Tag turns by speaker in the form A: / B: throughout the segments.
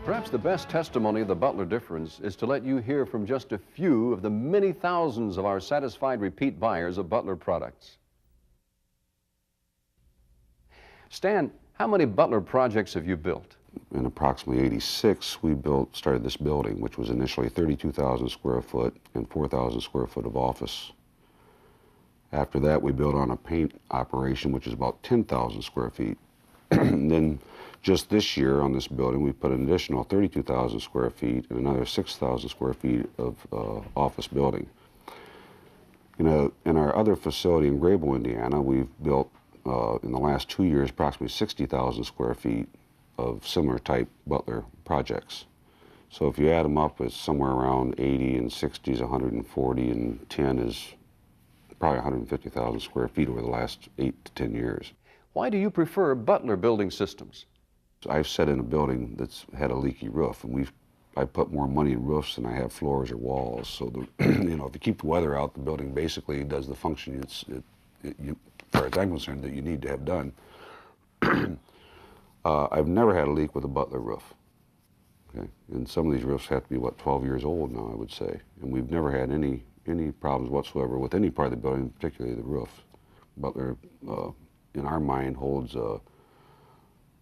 A: Perhaps the best testimony of the Butler difference is to let you hear from just a few of the many thousands of our satisfied repeat buyers of Butler products. Stan, how many Butler projects have you built?
B: In approximately '86, we started this building, which was initially 32,000 square foot and 4,000 square foot of office. After that, we built on a paint operation, which is about 10,000 square feet. And then just this year on this building, we put an additional 32,000 square feet and another 6,000 square feet of office building. You know, in our other facility in Grable, Indiana, we've built in the last 2 years approximately 60,000 square feet of similar type Butler projects. So if you add them up, it's somewhere around 80 and 60 is 140 and 10 is probably 150,000 square feet over the last 8 to 10 years.
A: Why do you prefer Butler building systems?
B: I've sat in a building that's had a leaky roof, and I put more money in roofs than I have floors or walls. So you know, if you keep the weather out, the building basically does the function as far as I'm concerned that you need to have done. I've never had a leak with a Butler roof. Okay, and some of these roofs have to be 12 years old now, I would say, and we've never had any problems whatsoever with any part of the building, particularly the roof. Butler, in our mind, holds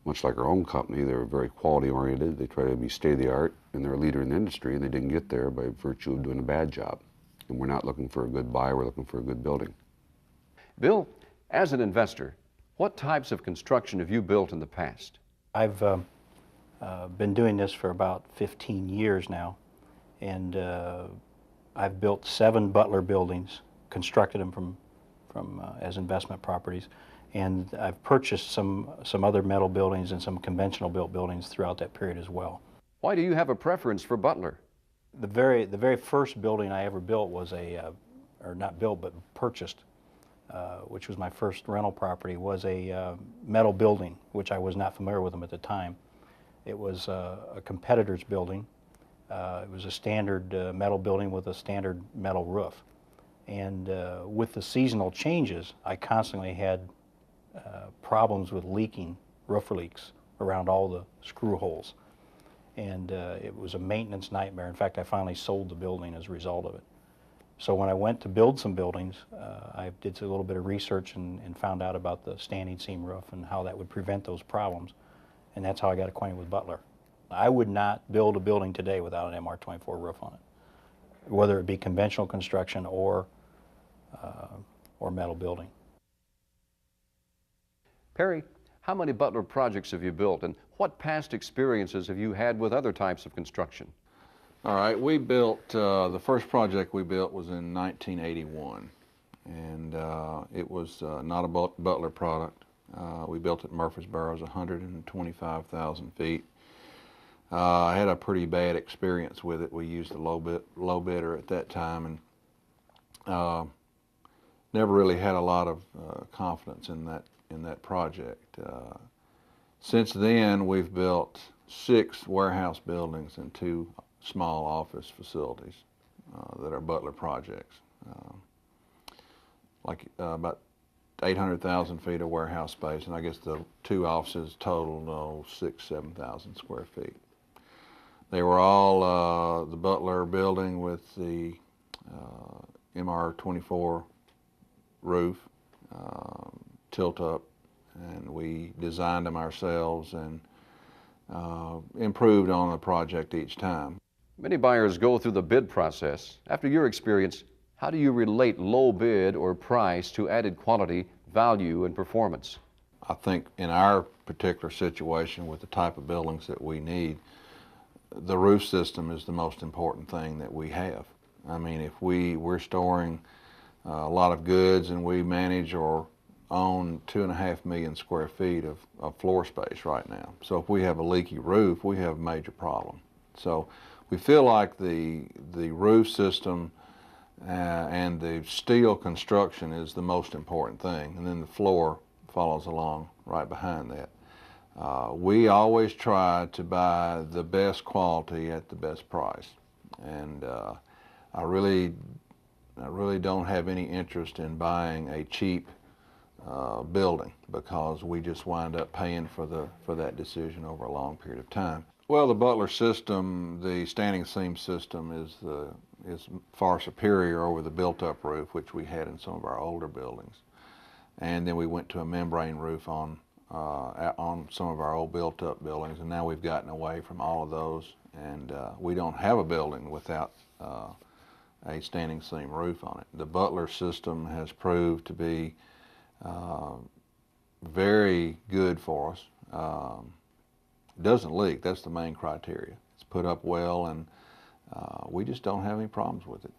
B: much like our own company. They're very quality oriented. They try to be state of the art, and they're a leader in the industry, and they didn't get there by virtue of doing a bad job. And we're not looking for a good buy, we're looking for a good building.
A: Bill, as an investor, what types of construction have you built in the past?
C: I've been doing this for about 15 years now, and I've built 7 Butler buildings, constructed them from as investment properties, and I've purchased some other metal buildings and some conventional built buildings throughout that period as well.
A: Why do you have a preference for Butler?
C: The very first building I ever built was or not built, but purchased, which was my first rental property, was a metal building, which I was not familiar with them at the time. It was a competitor's building. It was a standard metal building with a standard metal roof. And with the seasonal changes, I constantly had problems with leaking, roof leaks around all the screw holes. And it was a maintenance nightmare. In fact, I finally sold the building as a result of it. So when I went to build some buildings, I did a little bit of research and found out about the standing seam roof and how that would prevent those problems. And that's how I got acquainted with Butler. I would not build a building today without an MR24 roof on it, whether it be conventional construction or metal building.
A: Perry, how many Butler projects have you built, and what past experiences have you had with other types of construction?
D: All right, we built, the first project we built was in 1981, and it was not a Butler product. We built it in Murfreesboro. It was 125,000 feet. I had a pretty bad experience with it. We used a low bidder at that time, and never really had a lot of confidence in that project. Since then, we've built 6 warehouse buildings and 2 small office facilities that are Butler projects. About 800,000 feet of warehouse space, and I guess the 2 offices total 6,000–7,000 square feet. They were all the Butler building with the MR24 roof, tilt up, and we designed them ourselves and improved on the project each time.
A: Many buyers go through the bid process. After your experience, how do you relate low bid or price to added quality, value, and performance?
D: I think in our particular situation with the type of buildings that we need, the roof system is the most important thing that we have. I mean, if we're storing a lot of goods and we manage or own 2.5 million square feet of floor space right now. So if we have a leaky roof, we have a major problem. So we feel like the roof system and the steel construction is the most important thing, and then the floor follows along right behind that. We always try to buy the best quality at the best price, and I really don't have any interest in buying a cheap building, because we just wind up paying for that decision over a long period of time. Well, the Butler system, the standing seam system, is far superior over the built-up roof, which we had in some of our older buildings. And then we went to a membrane roof on some of our old built-up buildings, and now we've gotten away from all of those, and we don't have a building without a standing seam roof on it. The Butler system has proved to be very good for us. It doesn't leak. That's the main criteria. It's put up well, and we just don't have any problems with it.